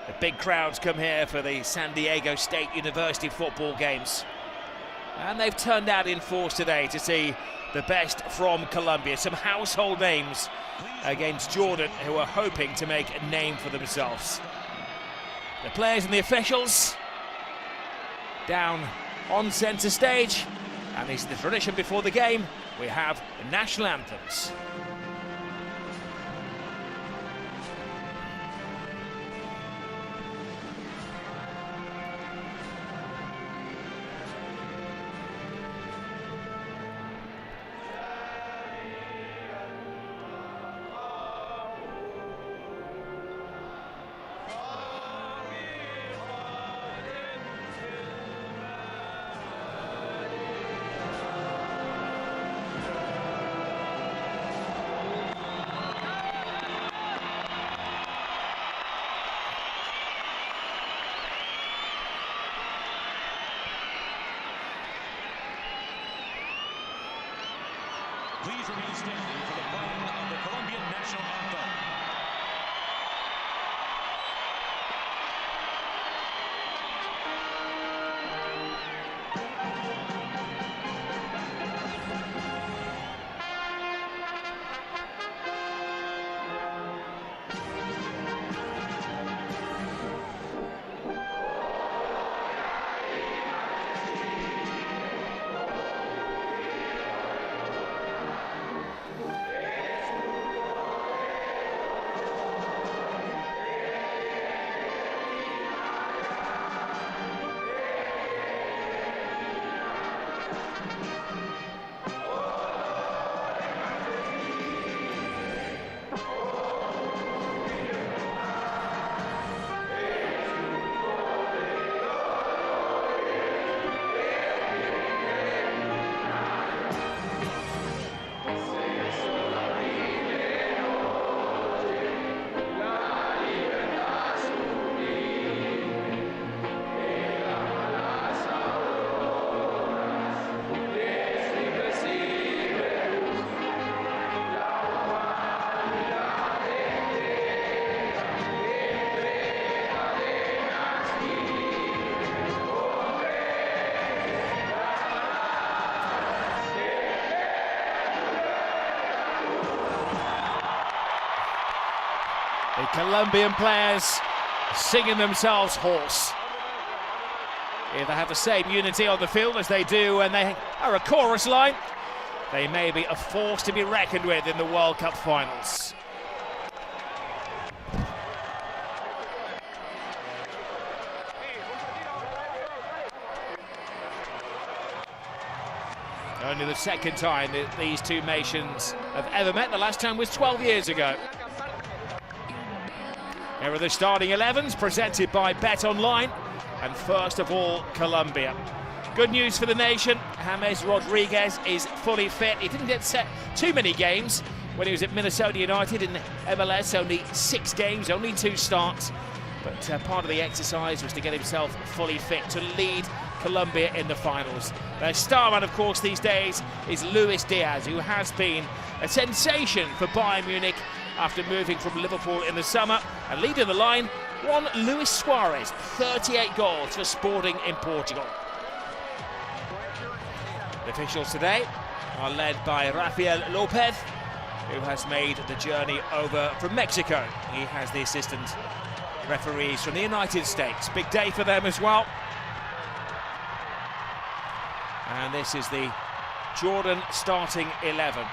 The big crowds come here for the San Diego State University football games. And they've turned out in force today to see the best from Colombia. Some household names against Jordan, who are hoping to make a name for themselves. The players and the officials down on centre stage. And this is the tradition before the game. We have the national anthems. Please remain standing for the playing of the Colombian national anthem. The Colombian players singing themselves hoarse. If they have the same unity on the field as they do when they are a chorus line, they may be a force to be reckoned with in the World Cup finals. Only the second time that these two nations have ever met. The last time was 12 years ago. Here are the starting 11s presented by Bet Online. And first of all, Colombia. Good news for the nation. James Rodriguez is fully fit. He didn't get set too many games when he was at Minnesota United in MLS. Only 6 games, only 2 starts. But part of the exercise was to get himself fully fit to lead Colombia in the finals. Their star man, of course, these days is Luis Diaz, who has been a sensation for Bayern Munich after moving from Liverpool in the summer. And leading the line, one Luis Suarez, 38 goals for Sporting in Portugal. The officials today are led by Rafael Lopez, who has made the journey over from Mexico. He has the assistant referees from the United States. Big day for them as well. And this is the Jordan starting 11.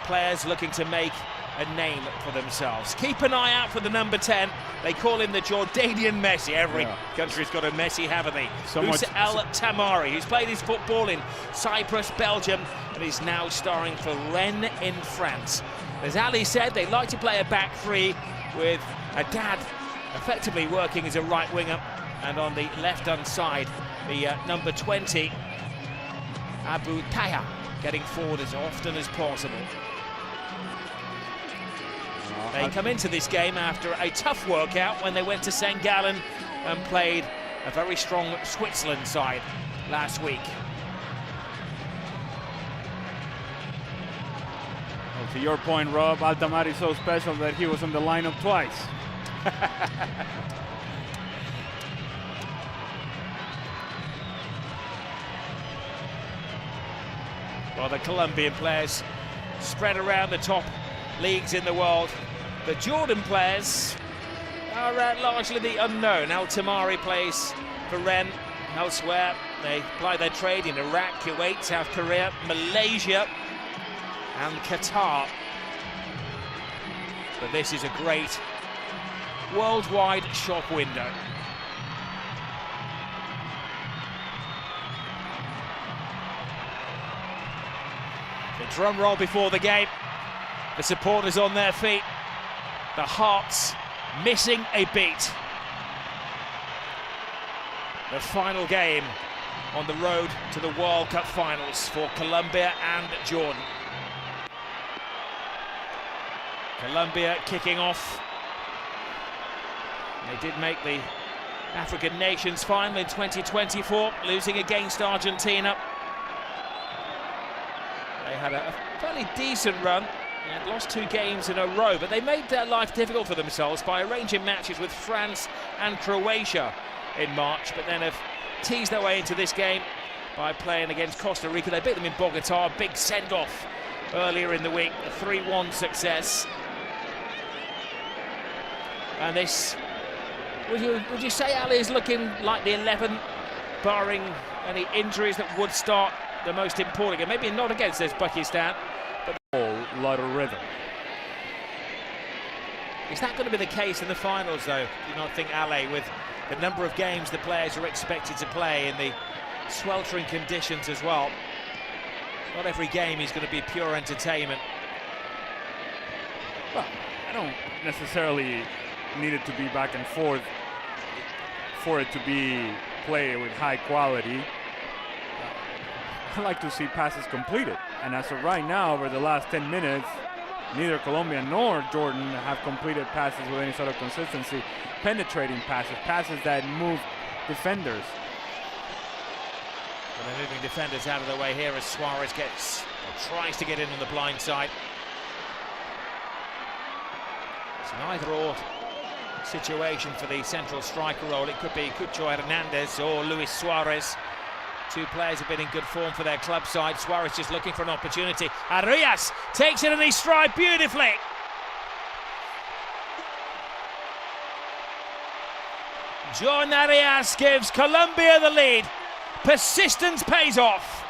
Players looking to make a name for themselves. Keep an eye out for the number 10. They call him the Jordanian Messi. Every country's got a Messi, haven't they? El Tamari, who's played his football in Cyprus, Belgium, and is now starring for Rennes in France. As Ali said, they like to play a back three with a dad effectively working as a right winger, and on the left-hand side, the number 20, Abu Taya, getting forward as often as possible. They come into this game after a tough workout when they went to St. Gallen and played a very strong Switzerland side last week. Well, to your point, Rob, Altamar is so special that he was on the lineup twice. Well, the Colombian players spread around the top leagues in the world. The Jordan players are largely the unknown. Al Tamari plays for Rennes elsewhere. They ply their trade in Iraq, Kuwait, South Korea, Malaysia and Qatar. But this is a great worldwide shop window. The drum roll before the game, the supporters on their feet, the hearts missing a beat. The final game on the road to the World Cup finals for Colombia and Jordan. Colombia kicking off. They did make the African Nations final in 2024, losing against Argentina. They had a fairly decent run. They had lost 2 games in a row, but they made their life difficult for themselves by arranging matches with France and Croatia in March, but then have teased their way into this game by playing against Costa Rica. They beat them in Bogota, a big send-off earlier in the week, a 3-1 success. And this, would you say Ali is looking like the 11, barring any injuries that would start the most important game? Maybe not against Uzbekistan, but a lot of rhythm. Is that going to be the case in the finals, though? Do you not think, Ale, with the number of games the players are expected to play in the sweltering conditions as well? Not every game is going to be pure entertainment. Well, I don't necessarily need it to be back and forth for it to be played with high quality. I like to see passes completed, and as of right now, over the last 10 minutes, neither Colombia nor Jordan have completed passes with any sort of consistency, penetrating passes that move defenders. Well, they're moving defenders out of the way here as Suarez tries to get in on the blind side. It's an either-or situation for the central striker role. It could be Cucho Hernandez or Luis Suarez. 2 players have been in good form for their club side. Suarez just looking for an opportunity. Arias takes it in his stride beautifully. John Arias gives Colombia the lead. Persistence pays off.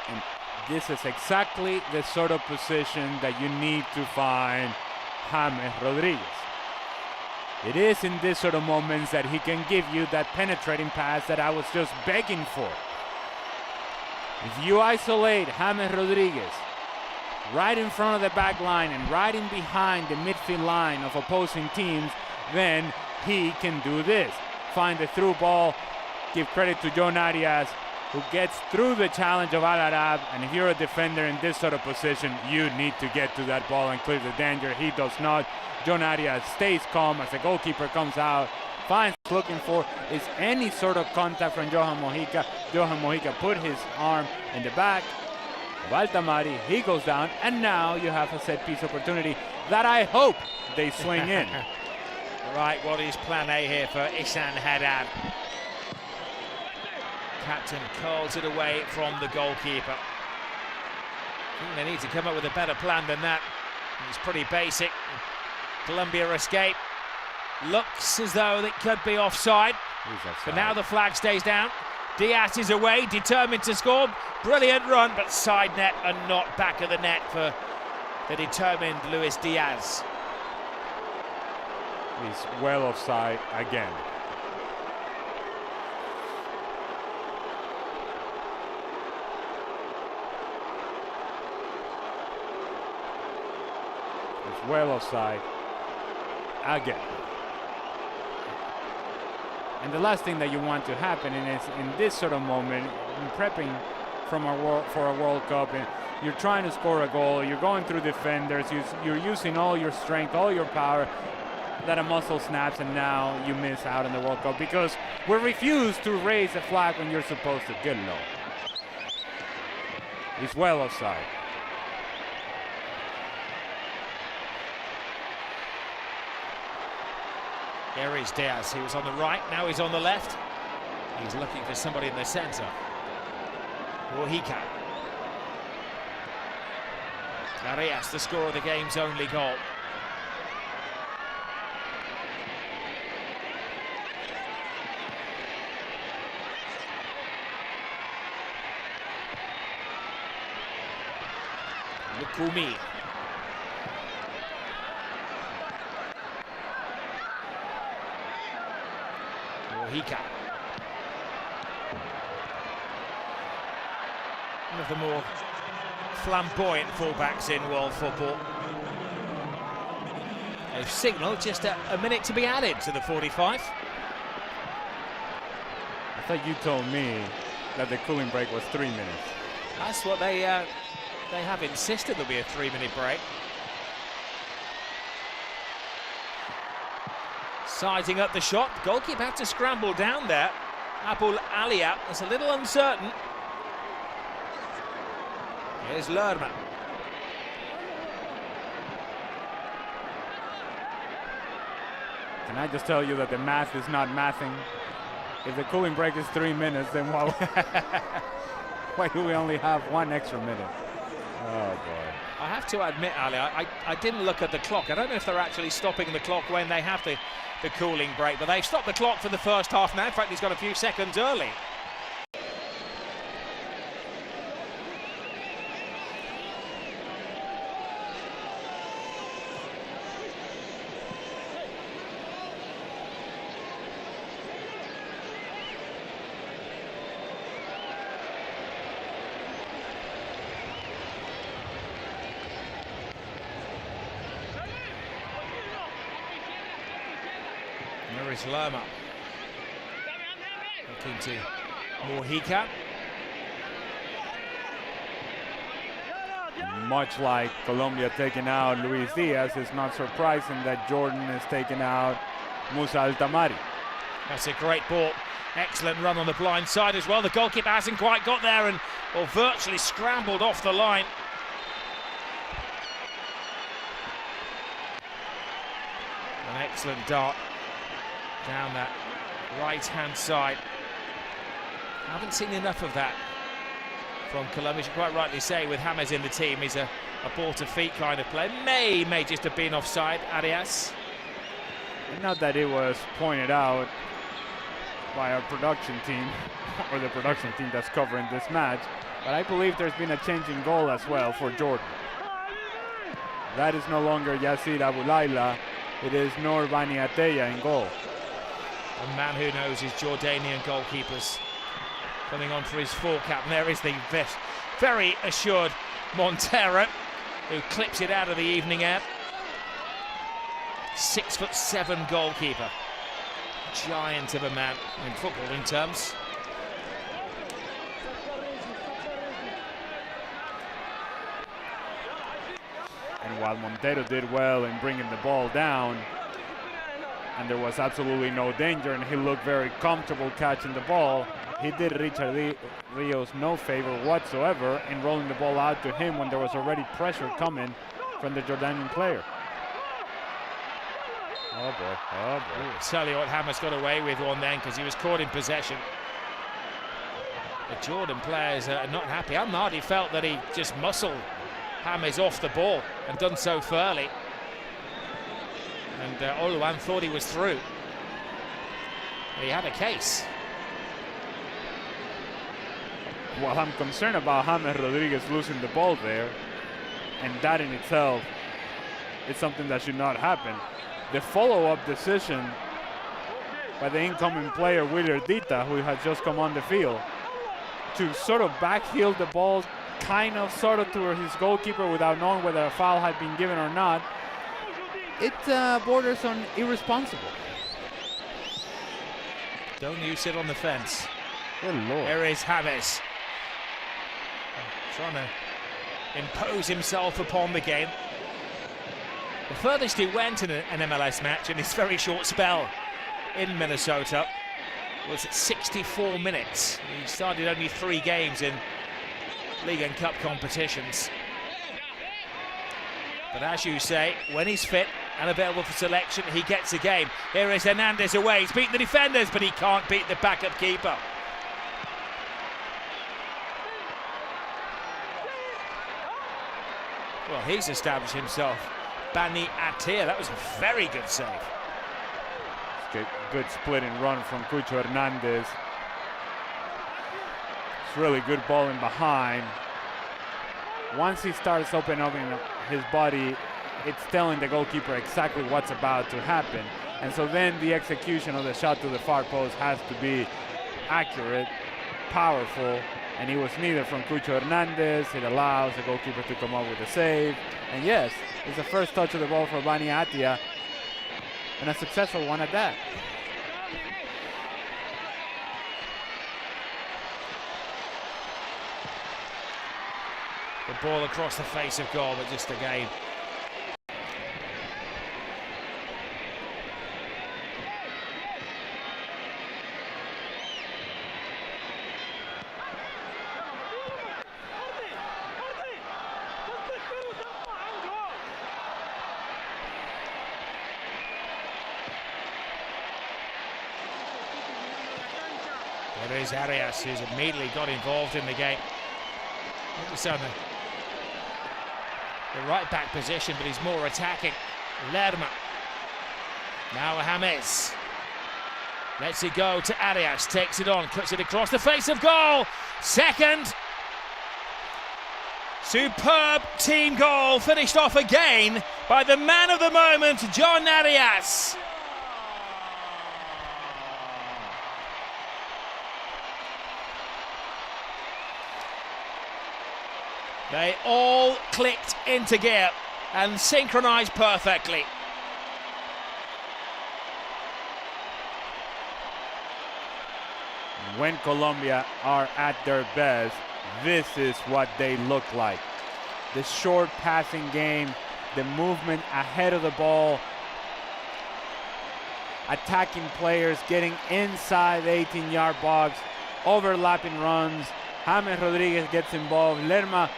And this is exactly the sort of position that you need to find James Rodriguez. It is in this sort of moments that he can give you that penetrating pass that I was just begging for. If you isolate James Rodriguez right in front of the back line and right in behind the midfield line of opposing teams, then he can do this. Find the through ball, give credit to John Arias, who gets through the challenge of Al Arab, and if you're a defender in this sort of position, you need to get to that ball and clear the danger. He does not. John Arias stays calm as the goalkeeper comes out, finds looking for is any sort of contact from Johan Mojica. Johan Mojica put his arm in the back of Al Tamari, he goes down, and now you have a set piece opportunity that I hope they swing in. Right, what is plan A here for Ihsan Haddad? Captain curls it away from the goalkeeper. I think they need to come up with a better plan than that. It's pretty basic. Colombia escape. Looks as though it could be offside. But now the flag stays down. Diaz is away, determined to score. Brilliant run, but side net and not back of the net for the determined Luis Diaz. He's well offside again. He's well offside again. And the last thing that you want to happen is in this sort of moment, in prepping for a World Cup, and you're trying to score a goal, you're going through defenders, you're using all your strength, all your power, that a muscle snaps, and now you miss out on the World Cup because we refuse to raise a flag when you're supposed to. Get low. He's well offside. Here is Diaz. He was on the right, now he's on the left. He's looking for somebody in the centre. Mojica. Arias, the scorer of the game's only goal. Lukumi. Mojica. One of the more flamboyant fullbacks in world football. They've signalled just a minute to be added to the 45. I thought you told me that the cooling break was 3 minutes. That's what they have insisted there'll be a 3-minute break. Sizing up the shot, goalkeeper had to scramble down there. Abul Alia is a little uncertain. Here's Lerma. Can I just tell you that the math is not mathing? If the cooling break is 3 minutes, then why do we only have 1 extra minute? Oh boy. I have to admit, Ali, I didn't look at the clock. I don't know if they're actually stopping the clock when they have the cooling break, but they've stopped the clock for the first half now. In fact, he's got a few seconds early. There is Lerma. Looking to Mojica. Much like Colombia taking out Luis Diaz, it's not surprising that Jordan is taking out Musa Altamari. That's a great ball. Excellent run on the blind side as well. The goalkeeper hasn't quite got there and virtually scrambled off the line. An excellent dart down that right-hand side. I haven't seen enough of that from Colombia. You quite rightly say, with James in the team, he's a ball-to-feet kind of player. May just have been offside, Arias. Not that it was pointed out by our production team, or the production team that's covering this match, but I believe there's been a change in goal as well for Jordan. That is no longer Yacir Abulaila, it is Noor Bani Ateya in goal. A man who knows his Jordanian goalkeepers. Coming on for his full cap, and there is the very assured Montero, who clips it out of the evening air. 6'7" goalkeeper. Giant of a man in footballing terms. And while Montero did well in bringing the ball down, and there was absolutely no danger, and he looked very comfortable catching the ball, he did Richard Rios no favor whatsoever in rolling the ball out to him when there was already pressure coming from the Jordanian player. Oh boy, oh boy. Ooh, tell you what, James got away with one then because he was caught in possession. The Jordan players are not happy. Amadi felt that he just muscled James off the ball and done so fairly. And Oluwan thought he was through. He had a case. Well, I'm concerned about James Rodriguez losing the ball there, and that in itself is something that should not happen. The follow-up decision by the incoming player, Willer Dita, who has just come on the field, to sort of backheel the ball sort of to his goalkeeper without knowing whether a foul had been given or not, it borders on irresponsible. Don't you sit on the fence. Good Lord. There is James. Trying to impose himself upon the game. The furthest he went in an MLS match in his very short spell in Minnesota was at 64 minutes. He started only 3 games in League and Cup competitions. But as you say, when he's fit, and available for selection. He gets a game. Here is Hernandez away. He's beaten the defenders, but he can't beat the backup keeper. Well, he's established himself. Bani Atir, that was a very good save. Good split and run from Cucho Hernandez. It's really good ball in behind. Once he starts opening up his body, it's telling the goalkeeper exactly what's about to happen. And so then the execution of the shot to the far post has to be accurate, powerful, and it was neither from Cucho Hernandez. It allows the goalkeeper to come up with a save. And yes, it's the first touch of the ball for Bani Atia, and a successful one at that. The ball across the face of goal, but just again. There is Arias, who's immediately got involved in the game. It's on the right back position, but he's more attacking. Lerma. Now James. Lets it go to Arias, takes it on, cuts it across the face of goal. Second. Superb team goal, finished off again by the man of the moment, John Arias. They all clicked into gear and synchronized perfectly. When Colombia are at their best, this is what they look like. The short passing game, the movement ahead of the ball, attacking players, getting inside the 18-yard box, overlapping runs. James Rodriguez gets involved. Lerma,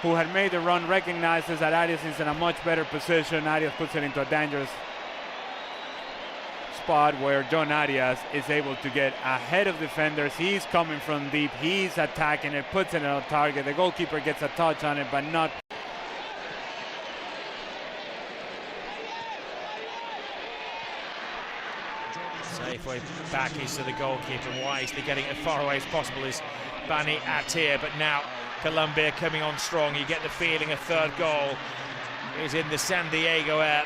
who had made the run, recognizes that Arias is in a much better position. Arias puts it into a dangerous spot where John Arias is able to get ahead of defenders. He's coming from deep, he's attacking it, puts it on target. The goalkeeper gets a touch on it, but not. Safeway back is to the goalkeeper, wisely getting it as far away as possible is Bani Atir, but now Colombia coming on strong. You get the feeling a third goal is in the San Diego air.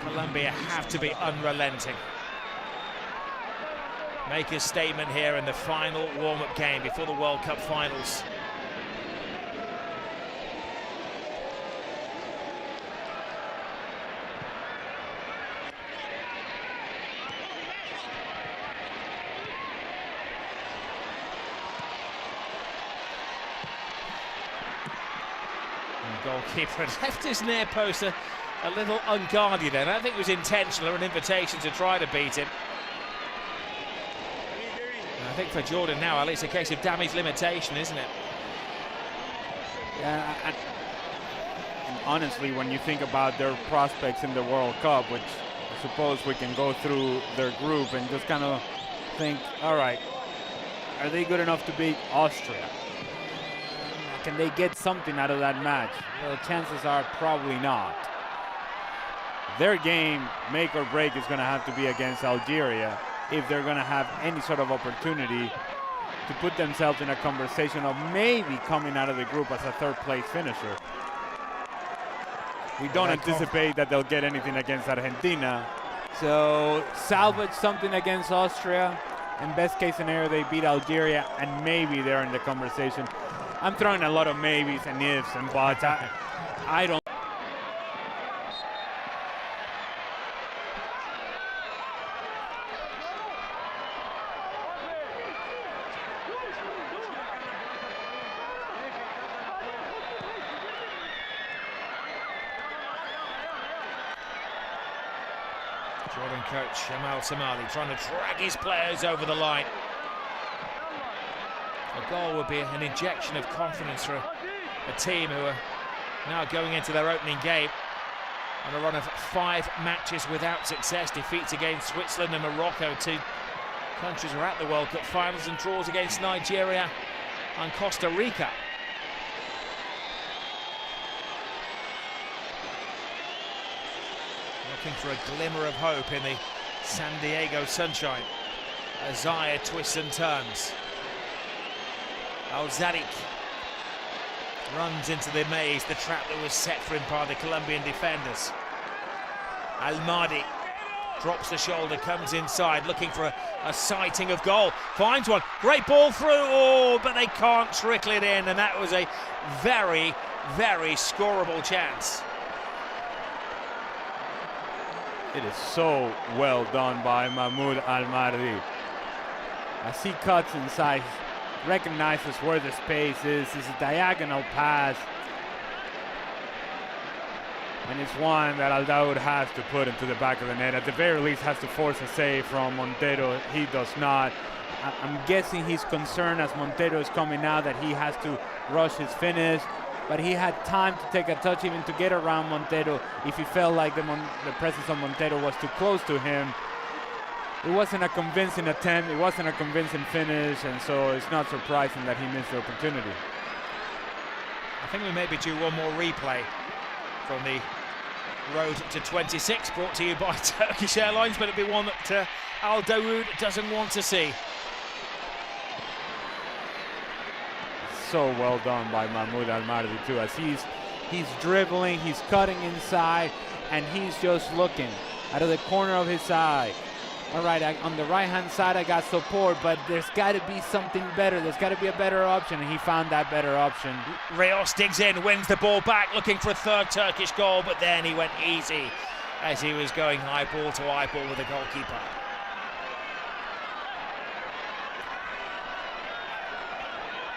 Colombia have to be unrelenting. Make a statement here in the final warm-up game before the World Cup finals. Goalkeeper had left his near post a little unguarded then. I don't think it was intentional or an invitation to try to beat him. And I think for Jordan now, Ali, it's a case of damage limitation, isn't it? Yeah, and honestly, when you think about their prospects in the World Cup, which I suppose we can go through their group and just kind of think, all right, are they good enough to beat Austria? Can they get something out of that match? Well, chances are probably not. Their game, make or break, is going to have to be against Algeria if they're going to have any sort of opportunity to put themselves in a conversation of maybe coming out of the group as a third-place finisher. We don't anticipate that they'll get anything against Argentina. So salvage something against Austria. In best case scenario, they beat Algeria, and maybe they're in the conversation. I'm throwing a lot of maybes and ifs and buts. I don't. Jordan coach Jamal Somali trying to drag his players over the line. A goal would be an injection of confidence for a team who are Now going into their opening game on a run of 5 matches without success, defeats against Switzerland and Morocco, 2 countries were at the World Cup finals, and draws against Nigeria and Costa Rica. Looking for a glimmer of hope in the San Diego sunshine. Azaya twists and turns. Al-Zadik runs into the maze, the trap that was set for him by the Colombian defenders. Al-Mahdi drops the shoulder, comes inside, looking for a sighting of goal. Finds one, great ball through, oh, but they can't trickle it in, and that was a very, very scoreable chance. It is so well done by Mahmoud Al-Mahdi. As he cuts inside, recognizes where the space is. It's a diagonal pass. And it's one that Al-Daoud has to put into the back of the net. At the very least, has to force a save from Montero. He does not. I'm guessing he's concerned as Montero is coming out that he has to rush his finish. But he had time to take a touch, even to get around Montero, if he felt like the presence of Montero was too close to him. It wasn't a convincing attempt, it wasn't a convincing finish, and so it's not surprising that he missed the opportunity. I think we may be due one more replay from the road to 26, brought to you by Turkish Airlines, but it'll be one that Al-Daoud doesn't want to see. So well done by Mahmoud Al-Mahdi too, as he's dribbling, he's cutting inside, and he's just looking out of the corner of his eye. All right, on the right-hand side, I got support, but there's got to be something better. There's got to be a better option, and he found that better option. Rios digs in, wins the ball back, looking for a third Turkish goal, but then he went easy as he was going eyeball to eyeball with the goalkeeper.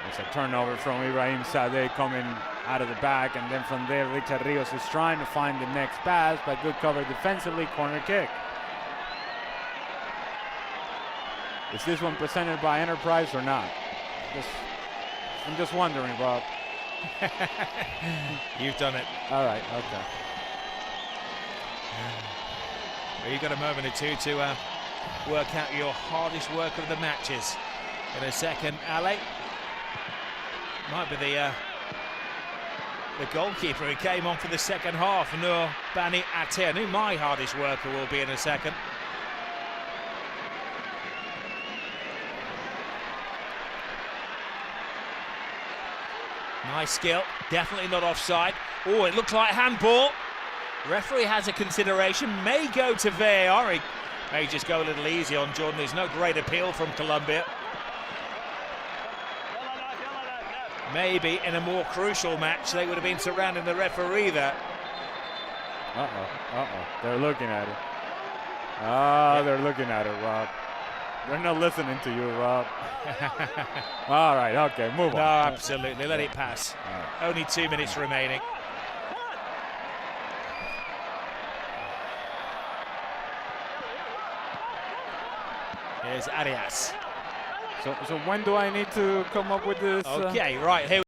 It's a turnover from Ibrahim Sadeh coming out of the back, and then from there, Richard Rios is trying to find the next pass, but good cover defensively, corner kick. Is this one presented by Enterprise or not? I'm just wondering, Bob. You've done it. All right, okay. Well, you've got a moment or two to work out your hardest work of the matches. In a second, Ale. Might be the goalkeeper who came on for the second half, Nur Bani Atir. Who my hardest worker will be in a second. Nice skill, definitely not offside. Oh, it looks like handball. Referee has a consideration, may go to VAR. He may just go a little easy on Jordan. There's no great appeal from Colombia. Maybe in a more crucial match they would have been surrounding the referee there. They're looking at it. Ah, they're looking at it, Rob. They're not listening to you, Rob. All right, okay, move on. No, absolutely, let it pass. Right. Only 2 minutes remaining. Here's Arias. So when do I need to come up with this? Okay, right, here we